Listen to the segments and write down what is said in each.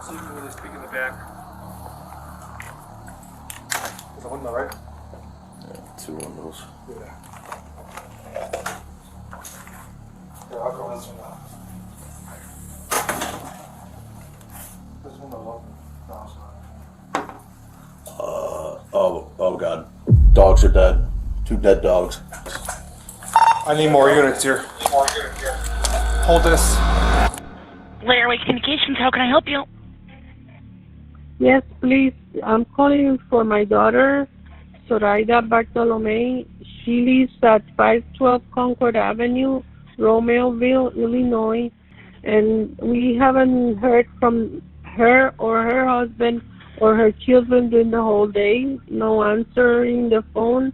See if you really speak in the back. There's a window, right? Yeah, 2 windows. Yeah. Here, I'll go this window. This window's open. No, it's not. Oh God. Dogs are dead. 2 dead dogs. I need more units here. Hold this. Lairway Communications, how can I help you? Yes, please. I'm calling for my daughter, Zoraida Bartolomei. She lives at 512 Concord Avenue, Romeoville, Illinois, and we haven't heard from her or her husband or her children during the whole day. No answering the phone.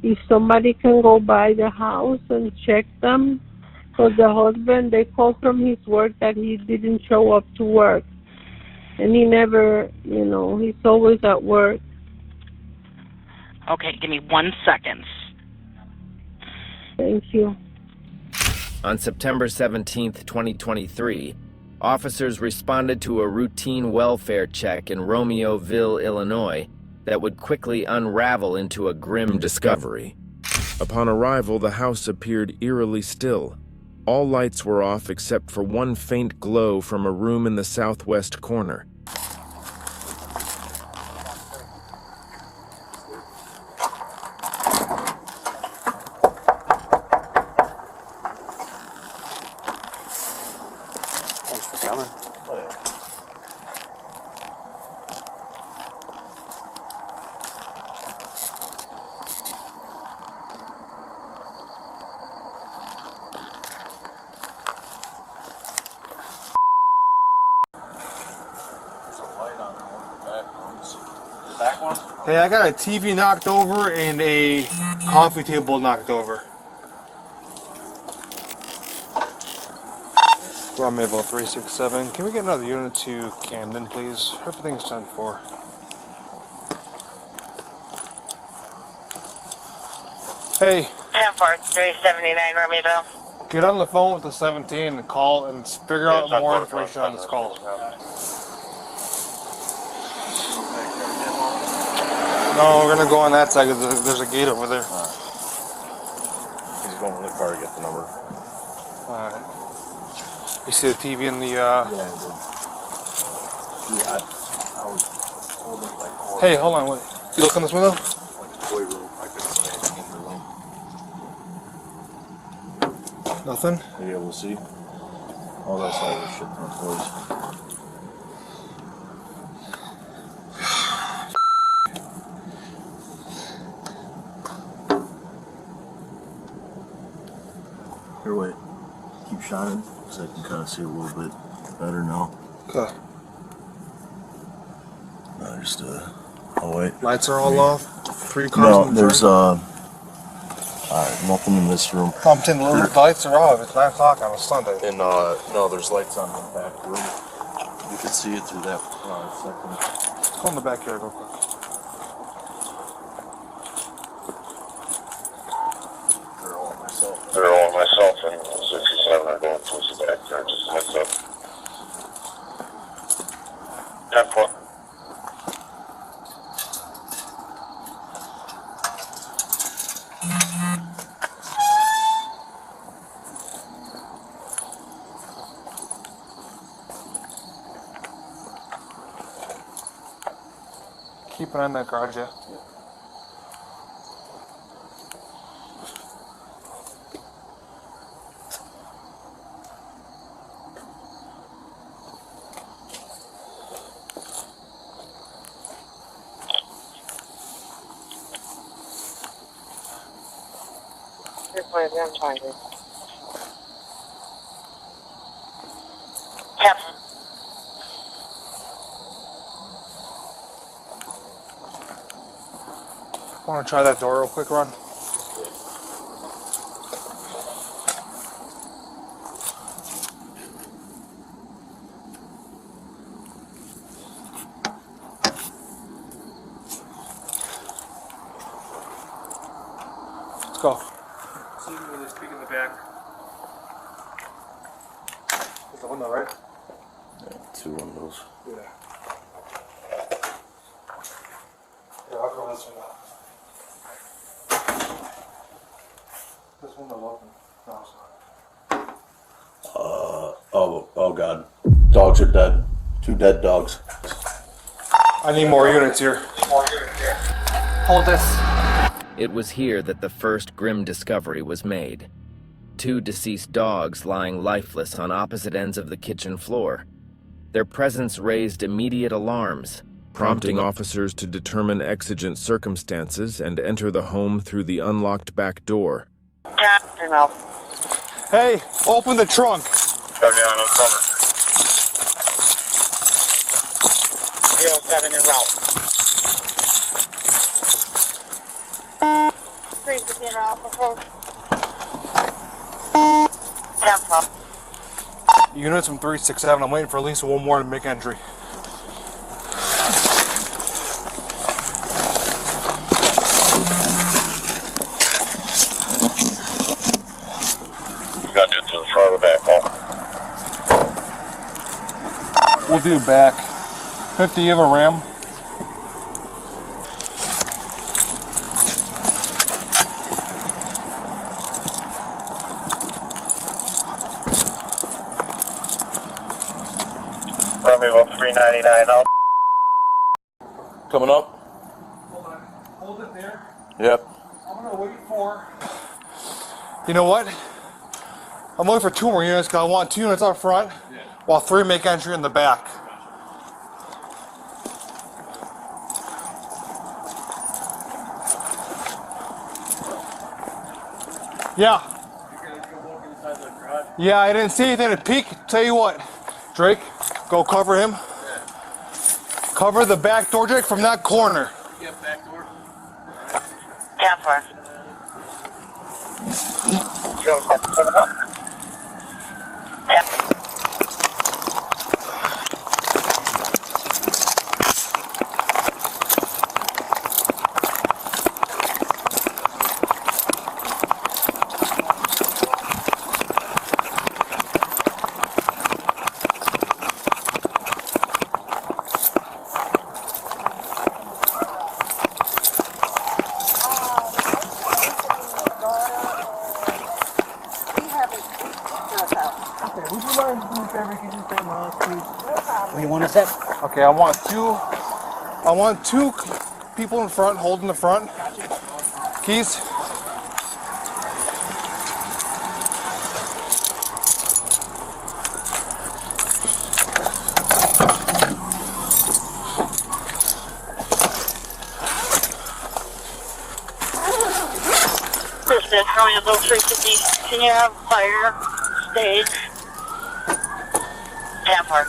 If somebody can go by the house and check them, because the husband, they called from his work that he didn't show up to work. And he never, he's always at work. Okay, give me 1 second. Thank you. On September 17th, 2023, officers responded to a routine welfare check in Romeoville, Illinois, that would quickly unravel into a grim discovery. Upon arrival, the house appeared eerily still. All lights were off except for one faint glow from a room in the southwest corner. Thanks for coming. Hey, I got a TV knocked over and a coffee table knocked over. Romeoville 367. Can we get another unit to Camden, please? Everything's 10-4. Hey. 10-4, 379 Romeoville. Get on the phone with the 17 and call and figure out more information on this call. No, we're gonna go on that side because there's a gate over there. He's going to the car to get the number. Alright. You see the TV in the, Yeah, I was holding like... Hey, hold on, wait. You look in this window? Like a toy room. I couldn't see anything in the room. Nothing? Are you able to see? All that side was shit from toys. Here, wait. Keep shining, so I can kind of see a little bit better now. Okay. Just, oh wait. Lights are all off. 3 cars No, in the there's, front. nothing in this room. Pumped-in the lights are off. It's 9 o'clock on a Sunday. And, no, there's lights on the back room. You can see it through that, second. Let's go in the backyard real quick. They're all myself and 67 are going towards the backyard, just a heads up. 10-4. Keep an eye on that garage, yeah. Captain. Want to try that door real quick, Ron? Let's go. See if you really speak in the back. There's a window, right? Yeah, 2 two windows. Yeah. Yeah, I'll go this one out. This window open. No, it's not. Oh God. Dogs are dead. 2 dead dogs. I need more units here. Hold this. It was here that the first grim discovery was made. 2 deceased dogs lying lifeless on opposite ends of the kitchen floor. Their presence raised immediate alarms, Prompting officers to determine exigent circumstances and enter the home through the unlocked back door. Hey, open the trunk. Copy on, I'm coming. 07 en route. 315 en route, proposed. 10-4. Units from 367. I'm waiting for at least one more to make entry. You got to do it to the front or the back, huh? We'll do back. 50 of a ram. Romeoville 399 out. Coming up? Hold on. Hold it there. Yep. I'm gonna wait for. You know what? I'm looking for 2 more units because I want 2 units up front, while 3 make entry in the back. Yeah. Yeah, I didn't see anything to peek. Tell you what, Drake, go cover him. Cover the back door, Drake, from that corner. 10-4. What do you want to say? Okay, I want two people in front, holding the front. Keys. This is Romeoville 350. Can you have fire stage? 10-4.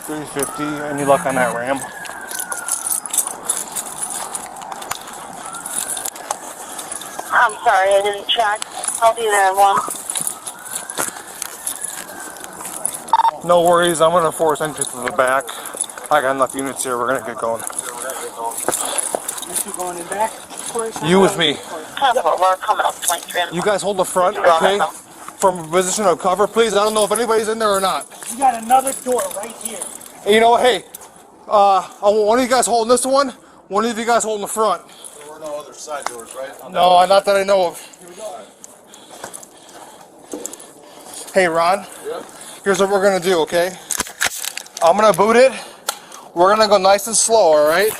350. Any luck on that ram? I'm sorry, I didn't check. I'll be there in 1. No worries. I'm gonna force entry to the back. I got enough units here. We're gonna get going. You going in back? You with me. 10-4, we're coming up 23. You guys hold the front, okay? From a position of cover, please. I don't know if anybody's in there or not. You got another door right here. And you know what? Hey, I want one of you guys holding this one. One of you guys holding the front. There were no other side doors, right? No, not that I know of. Hey, Ron. Yep. Here's what we're gonna do, okay? I'm gonna boot it. We're gonna go nice and slow, all right?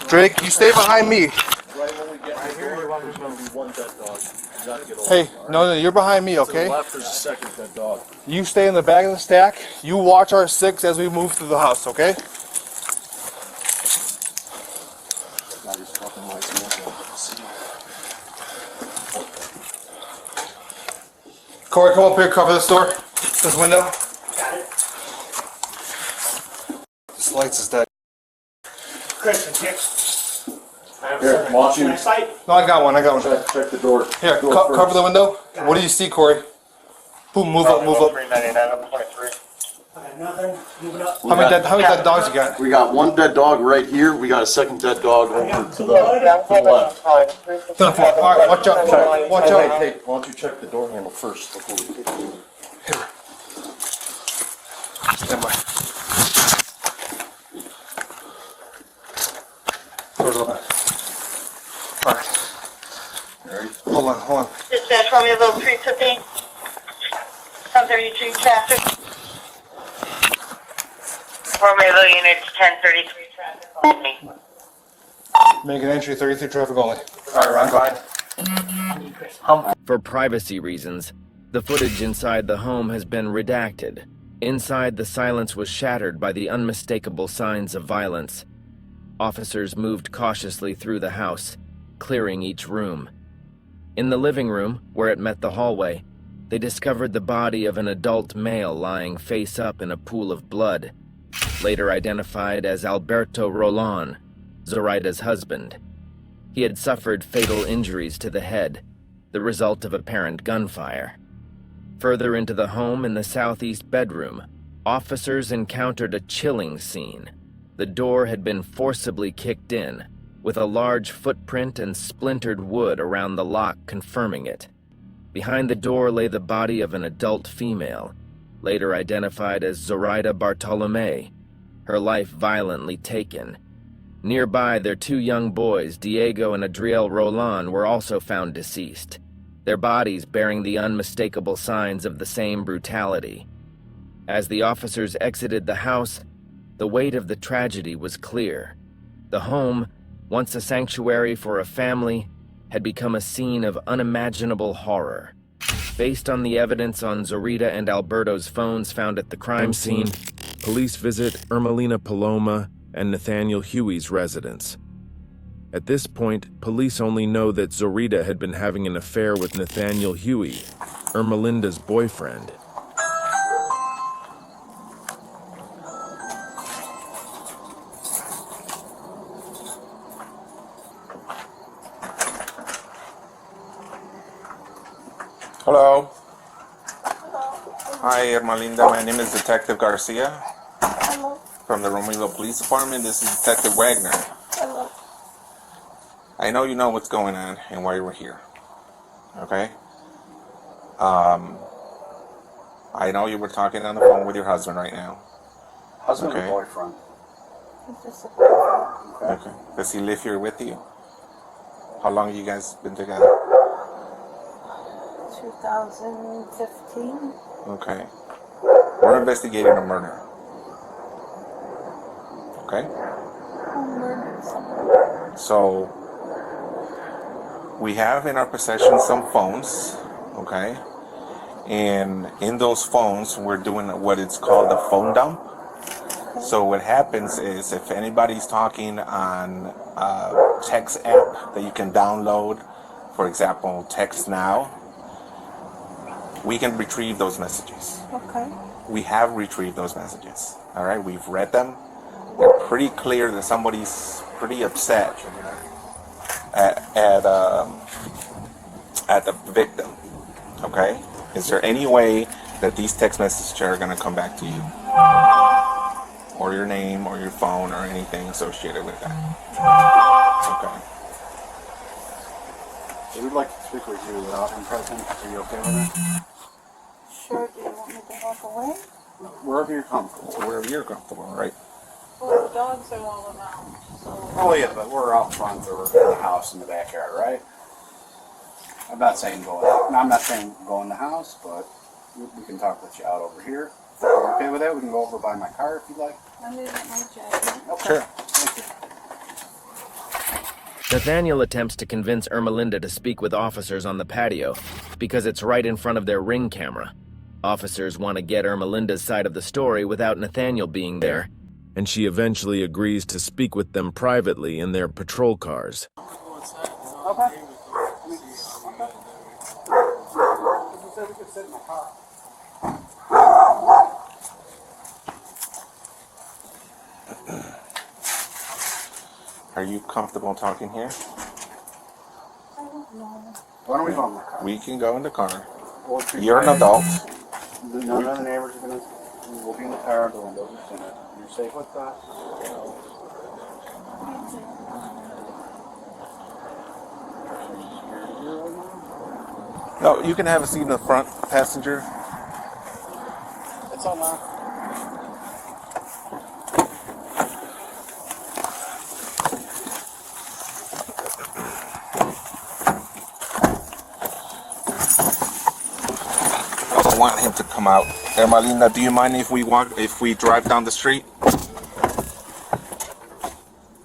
Drake, you stay behind me. Right when we get to the door, there's going to be 1 dead dog. You got to get over. Hey, no, you're behind me, To okay? the left, there's a 2nd dead dog. You stay in the back of the stack. You watch our 6 as we move through the house, okay? Got his fucking lights on. Corey, come up here, cover this door, this window. This lights is dead. Christian, here. Here, watch you. Next sight. No, I got one. Check the door. Here, Door cover first. the window. What do you see, Corey? Boom, move up, move up. 399 up 23. Nothing. Move it up. How many dead dogs you got? We got one dead dog right here. We got a second dead dog over to the left. To the front. All right, watch out. Watch out. Hey, why don't you check the door handle first before we get to you? Here. Stand by. Door's open. All right. Hold on. Dispatch Romeoville 350. 1033 traffic. Romeoville units 1033 traffic only. Make an entry 33 traffic only. All right, Ron, go ahead. For privacy reasons, the footage inside the home has been redacted. Inside, the silence was shattered by the unmistakable signs of violence. Officers moved cautiously through the house, clearing each room. In the living room, where it met the hallway, they discovered the body of an adult male lying face up in a pool of blood, later identified as Alberto Rolon, Zoraida's husband. He had suffered fatal injuries to the head, the result of apparent gunfire. Further into the home in the southeast bedroom, officers encountered a chilling scene. The door had been forcibly kicked in, with a large footprint and splintered wood around the lock confirming it. Behind the door lay the body of an adult female, later identified as Zoraida Bartolomei, her life violently taken. Nearby, their two young boys, Diego and Adriel Rolon, were also found deceased, their bodies bearing the unmistakable signs of the same brutality. As the officers exited the house, the weight of the tragedy was clear. The home, once a sanctuary for a family, had become a scene of unimaginable horror. Based on the evidence on Zoraida and Alberto's phones found at the crime scene, Police visit Erlinda Palomo and Nathaniel Huey's residence. At this point, police only know that Zoraida had been having an affair with Nathaniel Huey, Erlinda's boyfriend. Hello. Hi, Erlinda. My name is Detective Garcia. Hello. From the Romeoville Police Department. This is Detective Wagner. Hello. I know you know what's going on and why we're here. Okay? I know you were talking on the phone with your husband right now. Husband Okay. or boyfriend? Okay. Does he live here with you? How long have you guys been together? 2015. Okay. We're investigating a murder. Okay? So, we have in our possession some phones, okay? And in those phones, we're doing what it's called a phone dump. So what happens is if anybody's talking on a text app that you can download, for example, Text Now, we can retrieve those messages. Okay. We have retrieved those messages. All right, we've read them. They're pretty clear that somebody's pretty upset at the victim. Okay, is there any way that these text messages are going to come back to you, or your name, or your phone, or anything associated with that? Okay. We'd like to speak with you without him present. Are you okay with that? Sure. Do you want me to walk away? Wherever you're comfortable. Wherever you're comfortable, right? Well, the dogs are all around. So. Oh yeah, but we're out front or in the house in the backyard, right? I'm not saying go in. I'm not saying go in the house, but we can talk with you out over here. If you're okay with that, we can go over by my car if you'd like. I'm leaving my jacket. Okay. Sure. Thank you. Nathaniel attempts to convince Erlinda to speak with officers on the patio because it's right in front of their ring camera. Officers want to get Erlinda's side of the story without Nathaniel being there, And she eventually agrees to speak with them privately in their patrol cars. Okay. Are you comfortable talking here? Why don't we go in the car? We can go in the car. We'll treat You're an you. adult. None of the neighbors are going to We'll be in the car, the windows are tinted. You're safe with that? No, you can have a seat in the front, passenger. It's all now. I don't want him to come out. Erlinda, do you mind if we drive down the street?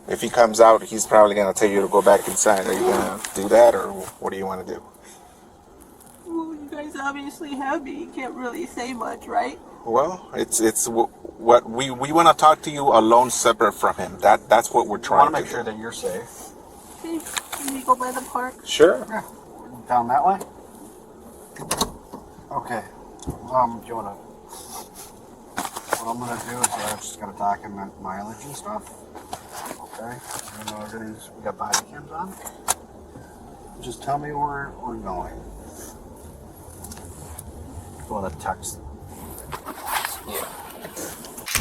If he comes out, he's probably gonna tell you to go back inside. Are you gonna do that, or what do you want to do? Well, you guys obviously have me. You can't really say much, right? Well, it's what we want to talk to you alone, separate from him. That's what we're I trying want to to make sure that you're safe. Okay, can we go by the park? Sure. Yeah. Down that way? Okay. Do you want to... What I'm going to do is I'm just going to document mileage and stuff. Okay? Even though everything's... We got body cams on. Just tell me where we're going. You want to text?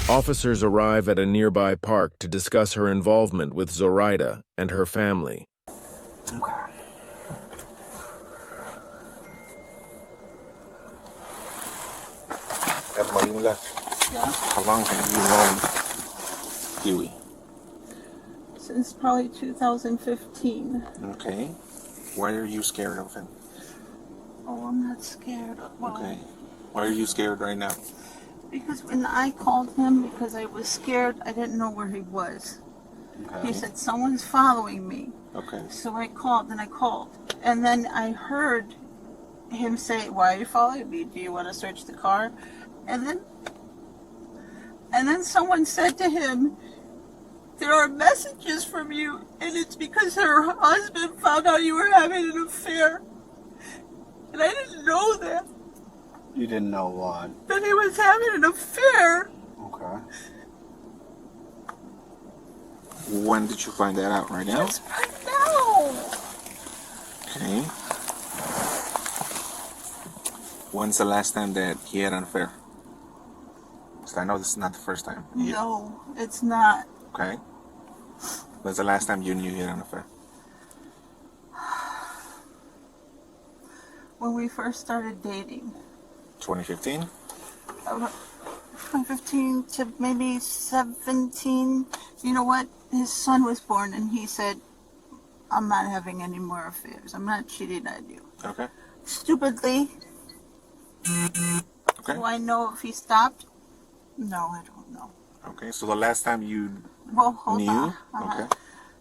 Officers arrive at a nearby park to discuss her involvement with Zoraida and her family. Okay. Erlinda, Yeah. how long have you known Huey? Since probably 2015. Okay. Why are you scared of him? Oh, I'm not scared. Well, Okay. Why are you scared right now? because when I called him, because I was scared, I didn't know where he was. Okay. He said, someone's following me. Okay. So I called, and I called. And then I heard him say, why are you following me? Do you want to search the car? And then someone said to him, there are messages from you, and it's because her husband found out you were having an affair. And I didn't know that. You didn't know what? That he was having an affair. Okay. When did you find that out? Right now? Just right now. Okay. When's the last time that he had an affair? Because I know this is not the first time. No, it's not. Okay. When's the last time you knew he had an affair? When we first started dating. 2015? 2015 to maybe 17. You know what? His son was born, and he said, I'm not having any more affairs. I'm not cheating on you. Okay. Stupidly. Okay. Do I know if he stopped? No, I don't know. Okay, so the last time you Well, hold knew? on. Okay.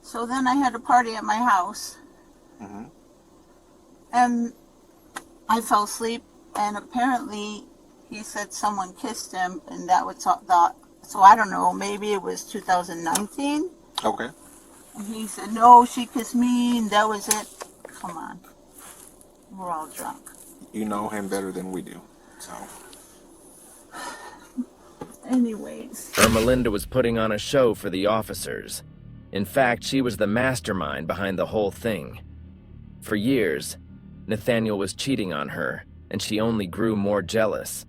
So then I had a party at my house, Mm-hmm. and I fell asleep, and apparently he said someone kissed him, and that was that. So I don't know, maybe it was 2019. Okay. And he said, no, she kissed me, and that was it. Come on. We're all drunk. You know him better than we do, so. Anyways. Erlinda was putting on a show for the officers. In fact, she was the mastermind behind the whole thing. For years, Nathaniel was cheating on her, and she only grew more jealous.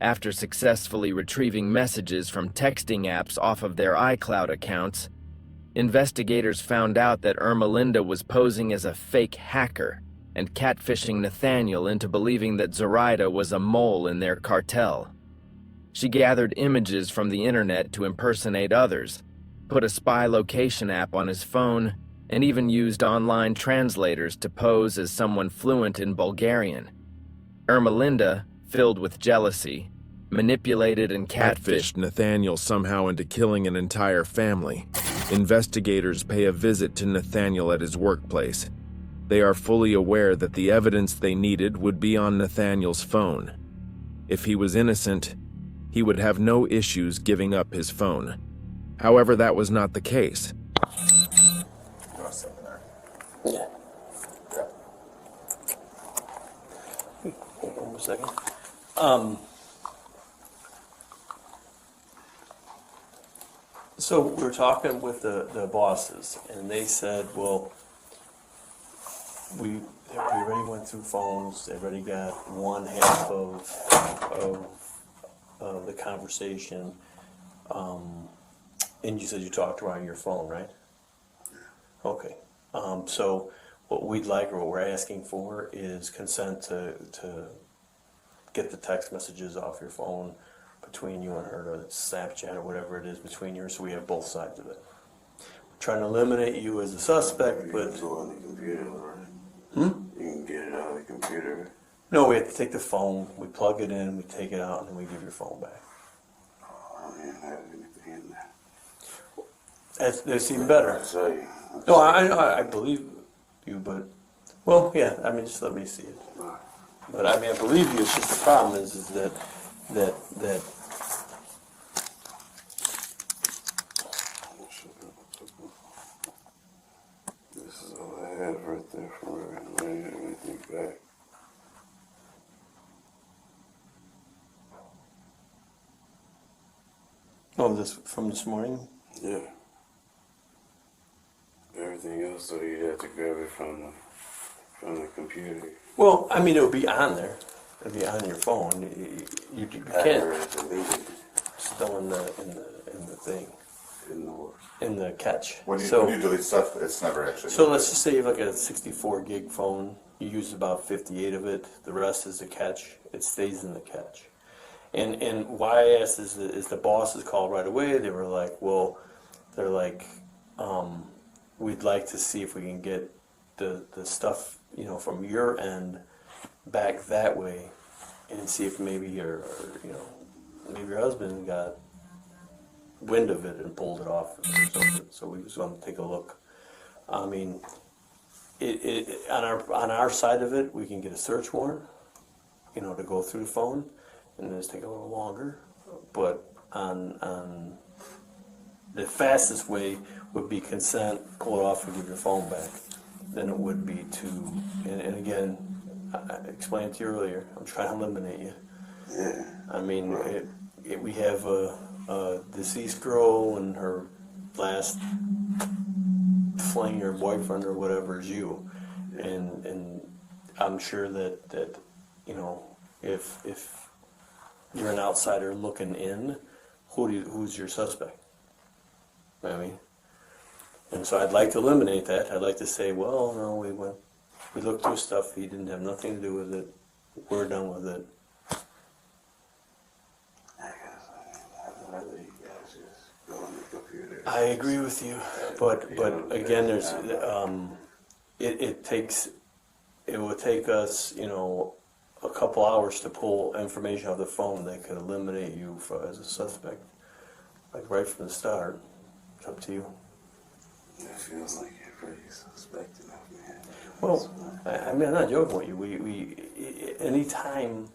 After successfully retrieving messages from texting apps off of their iCloud accounts, investigators found out that Erlinda was posing as a fake hacker and catfishing Nathaniel into believing that Zoraida was a mole in their cartel. She gathered images from the internet to impersonate others, put a spy location app on his phone, and even used online translators to pose as someone fluent in Bulgarian. Erlinda, filled with jealousy, manipulated and catfished Nathaniel somehow into killing an entire family. Investigators pay a visit to Nathaniel at his workplace. They are fully aware that the evidence they needed would be on Nathaniel's phone. If he was innocent, he would have no issues giving up his phone. However, that was not the case. Yeah. Hold on a second. So we were talking with the bosses, and they said, well, we already went through phones. They already got one half of the conversation, and you said you talked to her on your phone, right? Okay. So what we'd like, or what we're asking for, is consent to get the text messages off your phone between you and her, or Snapchat or whatever it is between you, so we have both sides of it. We're trying to eliminate you as a suspect, but Go on the computer, right? You can get it out of the computer. no, we have to take the phone, we plug it in, we take it out, and then we give your phone back. I don't even have anything in there. That's even better. I tell you. No, I believe you, but, well, yeah, I mean, just let me see it. But I mean, I believe you, it's just the problem is that This is all I had right there from her. I didn't have anything back. oh, this from this morning? Yeah. Everything else, so you have to grab it from the computer. Well, I mean, it would be on there. It'd be on your phone. You I can't. already deleted it Still in the thing, in the work. in the catch. When you So, delete stuff, it's never actually. so let's just say you have like a 64 gig phone. You use about 58 of it. The rest is the catch. It stays in the catch. And why I asked is the bosses called right away. They were like, well, they're like, we'd like to see if we can get the stuff, you know, from your end back that way, and see if maybe your, you know, maybe your husband got wind of it and pulled it off or something. So we just want to take a look. I mean, it on our side of it, we can get a search warrant, you know, to go through the phone, and then it's take a little longer. But on the fastest way would be consent, pull it off, and give your phone back. Than it would be to, and again, I explained to you earlier, I'm trying to eliminate you. Yeah. I mean, we have a deceased girl, and her last fling or boyfriend or whatever is you, and I'm sure that you know, if you're an outsider looking in, who's your suspect? I mean, and so I'd like to eliminate that. I'd like to say, well, no, we looked through stuff. He didn't have nothing to do with it. We're done with it. I guess I'd rather you guys just go on the computer. I agree with you, but again, there's it will take us, you know, a couple hours to pull information off the phone that could eliminate you as a suspect, like right from the start. It's up to you. It feels like you're pretty suspecting of me. Well, I mean, I'm not joking with you. We anytime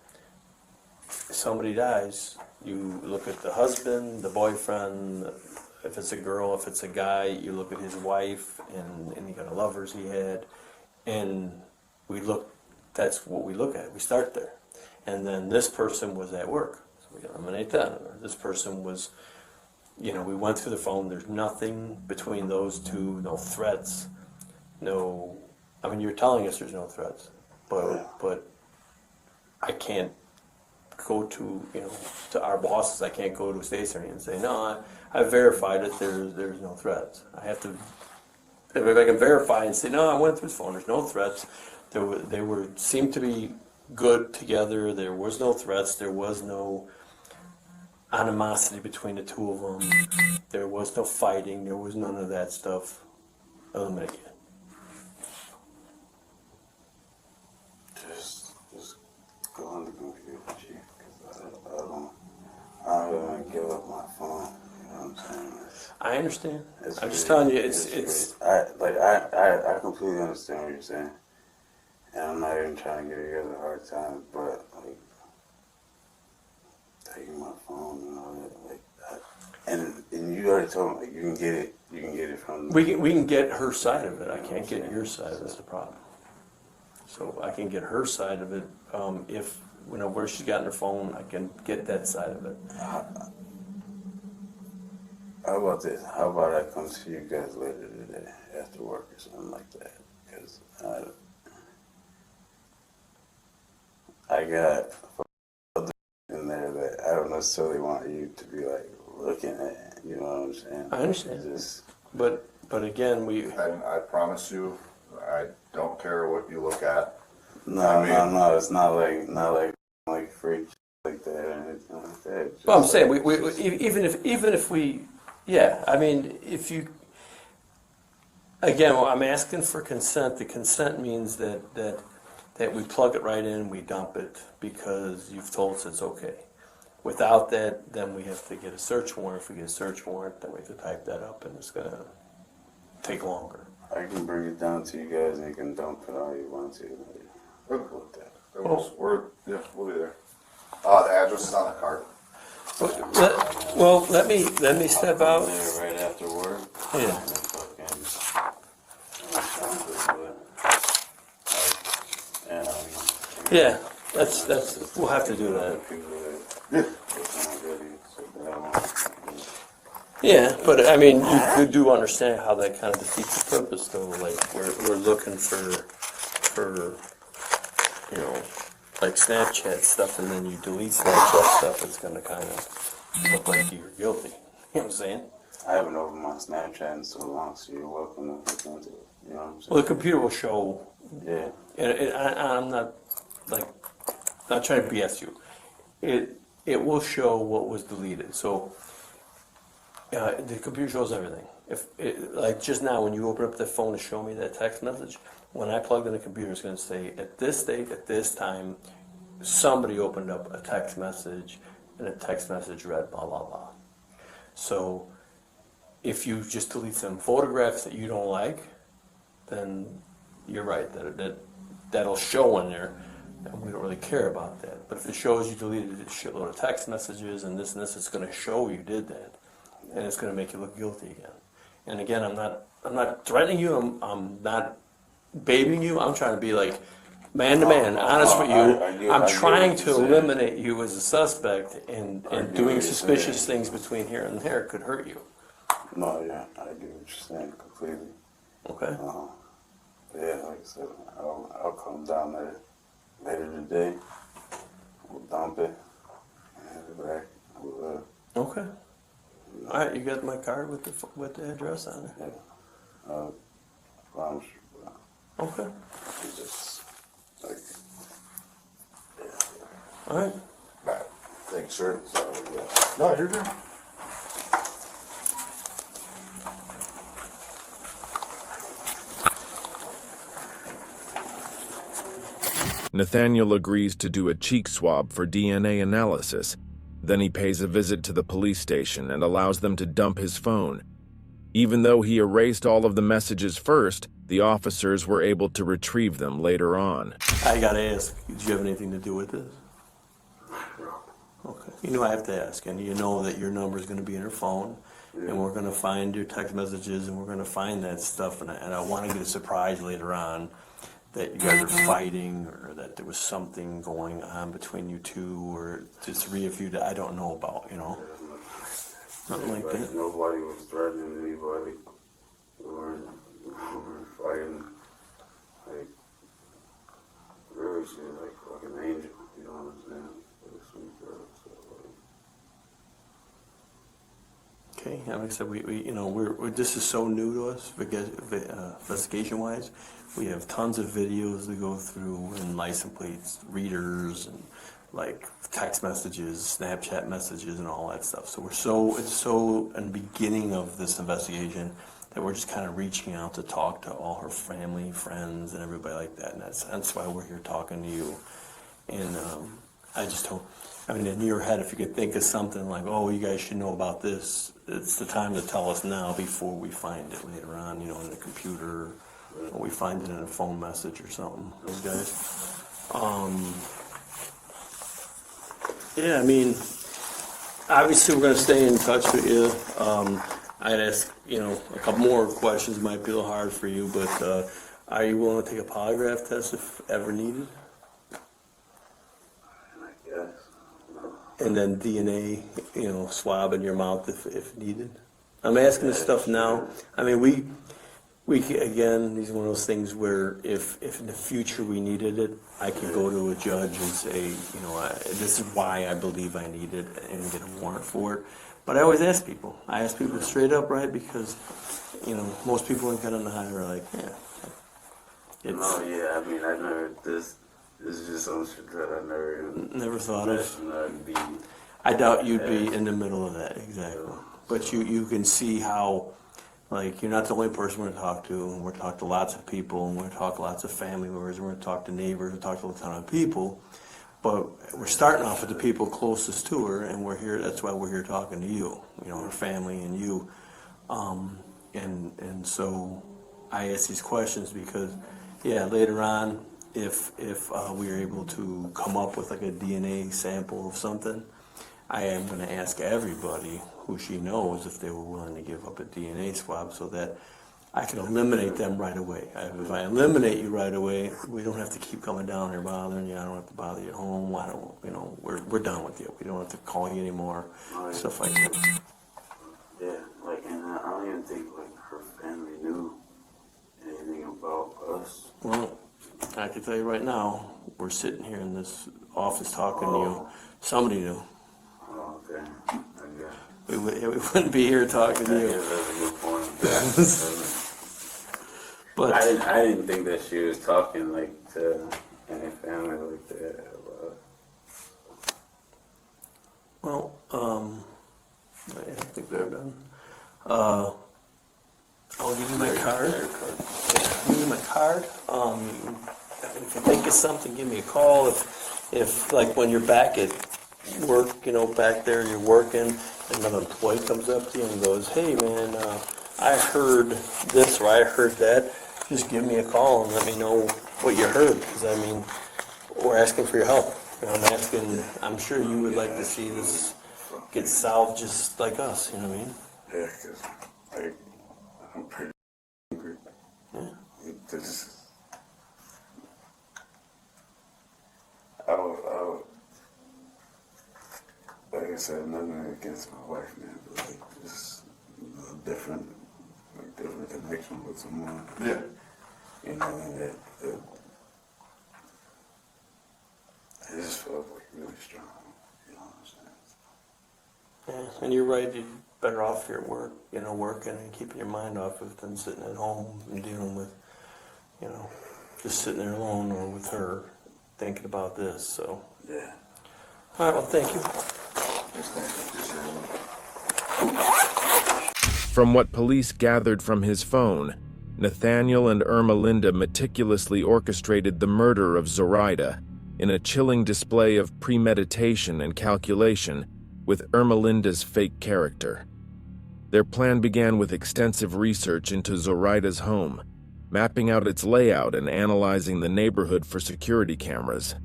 somebody dies, you look at the husband, the boyfriend. If it's a girl, if it's a guy, you look at his wife and any kind of lovers he had, and we look. That's what we look at. We start there, and then this person was at work, so we eliminate that. Or this person was, you know, we went through the phone. There's nothing between those two. No threats. No. I mean, you're telling us there's no threats, but I can't go to, you know, to our bosses. I can't go to a state attorney and say, no, I verified it. There's no threats. I have to. If I can verify and say, no, I went through his phone. There's no threats. They seemed to be good together. There was no threats. There was no animosity between the two of them. There was no fighting. There was none of that stuff. Eliminate it. Just go on the computer, Chief, because I don't want to give up my phone. You know what I'm saying? I understand. It's I'm just really- telling you, it's. I completely understand what you're saying, and I'm not even trying to give you guys a hard time, but like taking my phone and all that, like that. And you already told me, like, you can get it from. We can get her side of it. I can't get your side. That's the problem. So I can get her side of it. If you know where she's gotten her phone, I can get that side of it. How about this? How about I come see you guys later today after work or something like that? Because I got in there that I don't necessarily want you to be like looking at it, you know what I'm saying? I understand. Just, But again, I promise you, I don't care what you look at. no, it's not like freak like that or anything like that. Just well, I'm saying like, even if we, yeah, I mean, if you, again, well, I'm asking for consent. The consent means that we plug it right in, we dump it because you've told us it's okay. Without that, then we have to get a search warrant. If we get a search warrant, then we have to type that up, and it's gonna take longer. I can bring it down to you guys and you can dump it all you want to. Like, with that. We'll be there. The address is on the card. Well, let me step out. There right after work. Yeah. Yeah, that's we'll have to do that. Yeah, but I mean, you do understand how that kind of defeats the purpose, though. Like we're looking for you know, like Snapchat stuff, and then you delete Snapchat stuff. It's gonna kind of look like you're guilty. You know what I'm saying? I haven't opened my Snapchat in so long, so you're welcome to look into it. You know what I'm saying? Well, the computer will show. Yeah. And I'm not not trying to BS you. It will show what was deleted. So the computer shows everything. Like just now, when you open up the phone to show me that text message, when I plugged in the computer, it's going to say at this date, at this time, somebody opened up a text message, and a text message read blah blah blah. So if you just delete some photographs that you don't like, then you're right that'll show in there, and we don't really care about that. But if it shows you deleted a shitload of text messages and this, it's going to show you did that, and it's going to make you look guilty again. And again, I'm not threatening you. I'm not babying you. I'm trying to be like man to man, honest with you. I'm trying to eliminate you as a suspect, and doing suspicious things between here and there could hurt you. No, yeah, I get what you're saying completely. Okay. Yeah, like I said, I'll come down there later today. We'll dump it and have it back. Okay. All right, you got my card with the address on it. Yeah. Promise you. Okay. It's just like. Yeah. All right. Thanks, sir. So, yeah. No, you're good. Nathaniel agrees to do a cheek swab for DNA analysis. Then he pays a visit to the police station and allows them to dump his phone. Even though he erased all of the messages first, the officers were able to retrieve them later on. I gotta ask, did you have anything to do with this? Okay. You know I have to ask, and you know that your number is going to be in her phone, and we're going to find your text messages, and we're going to find that stuff, and I want to get a surprise later on that you guys are fighting, or that there was something going on between you two, or the three of you that I don't know about, you know? Nothing like that. Nobody was threatening anybody. We were fighting. Like, really, she was like fucking angel. You know what I'm saying? Like a sweet girl. So, Okay, like I said, we you know, we're this is so new to us, investigation-wise. We have tons of videos to go through, and license plates, readers, and like text messages, Snapchat messages, and all that stuff. So it's so in the beginning of this investigation that we're just kind of reaching out to talk to all her family, friends, and everybody like that. And that's why we're here talking to you. And I just hope, I mean, in your head, if you could think of something like, oh, you guys should know about this, it's the time to tell us now before we find it later on, you know, in the computer, or we find it in a phone message or something, those guys. Yeah, I mean, obviously we're going to stay in touch with you. I'd ask, you know, a couple more questions. Might be a little hard for you, but are you willing to take a polygraph test if ever needed? I guess. And then DNA, you know, swab in your mouth if needed? I'm asking this stuff now. I mean, Again, these are one of those things where if in the future we needed it, I could go to a judge and say, this is why I believe I need it, and get a warrant for it. But I always ask people. I ask people straight up, right? Because, most people in Kananaha are like, yeah. I mean, I never, this is just some shit that I never thought of. I doubt you'd be in the middle of that, exactly. But you can see how, like, you're not the only person we're going to talk to, and we're going to talk to lots of people, and we're going to talk to lots of family members, and we're going to talk to neighbors, and talk to a ton of people. But we're starting off with the people closest to her, and we're here. That's why we're here talking to you, her family and you. And so I ask these questions because, later on, if we are able to come up with like a DNA sample of something, I am going to ask everybody who she knows if they were willing to give up a DNA swab so that I can eliminate them right away. If I eliminate you right away, we don't have to keep coming down here bothering you. I don't have to bother you at home. We're done with you. We don't have to call you anymore. Stuff like that. Yeah, and I don't even think her family knew anything about us. Well, I can tell you right now, we're sitting here in this office talking to you. Somebody knew. Oh, okay. We wouldn't be here talking to you. That's a good point. But I didn't think that she was talking to any family like that. Well, I think they're done. I'll give you my card. I'll give you my card. If you think of something, give me a call. If when you're back at work, back there, you're working, and an employee comes up to you and goes, "Hey, man, I heard this or I heard that." Just give me a call and let me know what you heard, because we're asking for your help. I'm sure you would like to see this get solved just like us, you know what I mean? Yeah, because I'm pretty angry. Yeah. Like I said, nothing against my wife, man, but just a different connection with someone. Yeah. And that I just felt really strong. You know what I'm saying? Yeah, and you're right. You're better off here at work, working and keeping your mind off of it than sitting at home and dealing with, just sitting there alone or with her thinking about this. So. Yeah. All right. Well, thank you. From what police gathered from his phone, Nathaniel and Erlinda meticulously orchestrated the murder of Zoraida in a chilling display of premeditation and calculation with Erlinda's fake character. Their plan began with extensive research into Zoraida's home, mapping out its layout and analyzing the neighborhood for security cameras.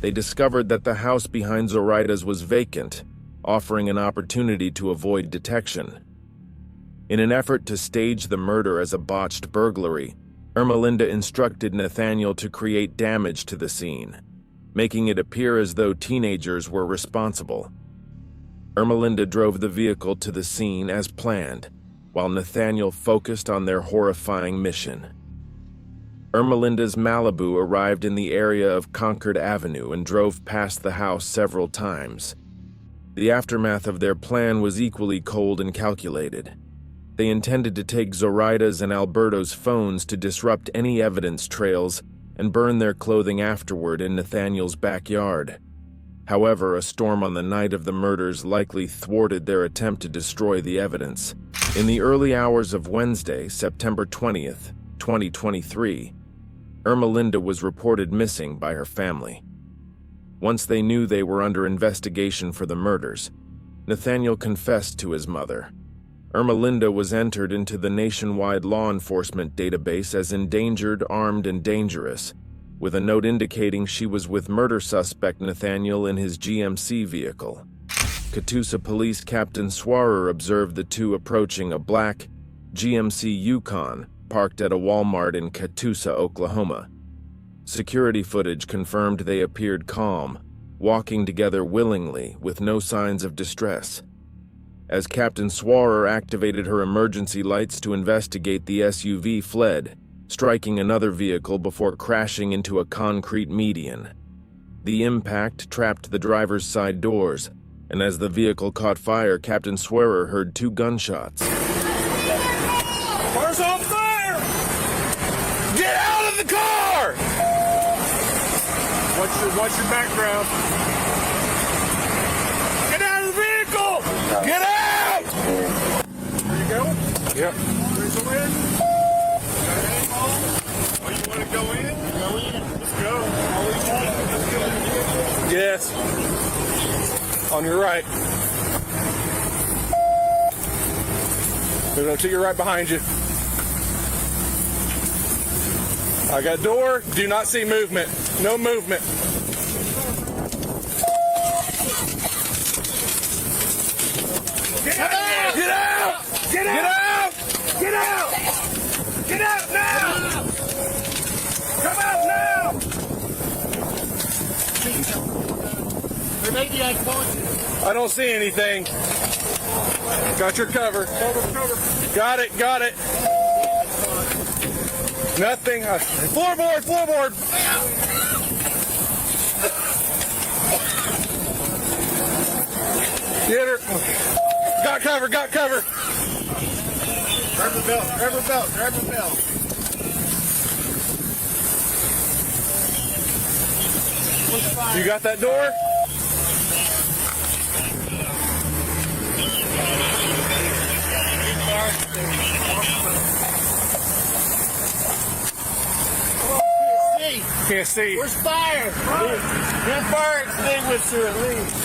They discovered that the house behind Zoraida's was vacant, offering an opportunity to avoid detection. In an effort to stage the murder as a botched burglary, Erlinda instructed Nathaniel to create damage to the scene, making it appear as though teenagers were responsible. Erlinda drove the vehicle to the scene as planned, while Nathaniel focused on their horrifying mission. Erlinda's Malibu arrived in the area of Concord Avenue and drove past the house several times. The aftermath of their plan was equally cold and calculated. They intended to take Zoraida's and Alberto's phones to disrupt any evidence trails and burn their clothing afterward in Nathaniel's backyard. However, a storm on the night of the murders likely thwarted their attempt to destroy the evidence. In the early hours of Wednesday, September 20th, 2023, Erlinda was reported missing by her family. Once they knew they were under investigation for the murders, Nathaniel confessed to his mother. Erlinda was entered into the nationwide law enforcement database as endangered, armed, and dangerous, with a note indicating she was with murder suspect Nathaniel in his GMC vehicle. Catoosa Police Captain Swarer observed the two approaching a black GMC Yukon parked at a Walmart in Catoosa, Oklahoma. Security footage confirmed they appeared calm, walking together willingly with no signs of distress. As Captain Swarer activated her emergency lights to investigate, the SUV fled, striking another vehicle before crashing into a concrete median. The impact trapped the driver's side doors, and as the vehicle caught fire, Captain Swarer heard 2 gunshots. Car's on fire! Get out of the car! What's your background? Get out of the vehicle! Get out! There you go. Yep. There's the wind. Oh, you want to go in? Go in. Let's go. Yes. On your right. Go to your right behind you. I got door. Do not see movement. No movement. Get out! Get out! Get out! Get out! Get out now! Come out now! I don't see anything. Got your cover. Cover. Got it. Nothing. Floorboard. Get her. Got cover. Grab the belt. You got that door? Can't see. Where's fire? Get fire extinguisher at least.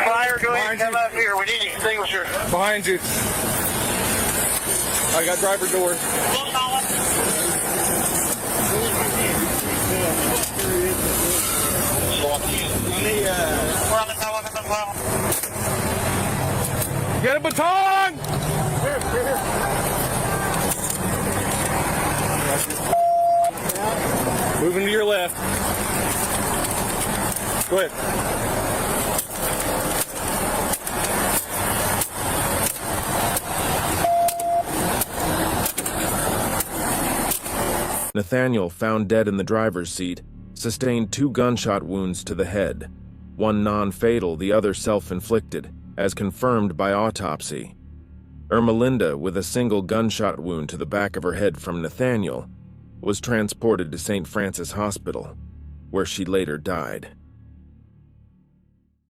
Fire, go ahead and come up here. We need an extinguisher. Behind you. I got driver door. Get a baton! Moving to your left. Go ahead. Nathaniel, found dead in the driver's seat, sustained 2 gunshot wounds to the head, one non-fatal, the other self-inflicted, as confirmed by autopsy. Erlinda, with a single gunshot wound to the back of her head from Nathaniel, was transported to St. Francis Hospital, where she later died.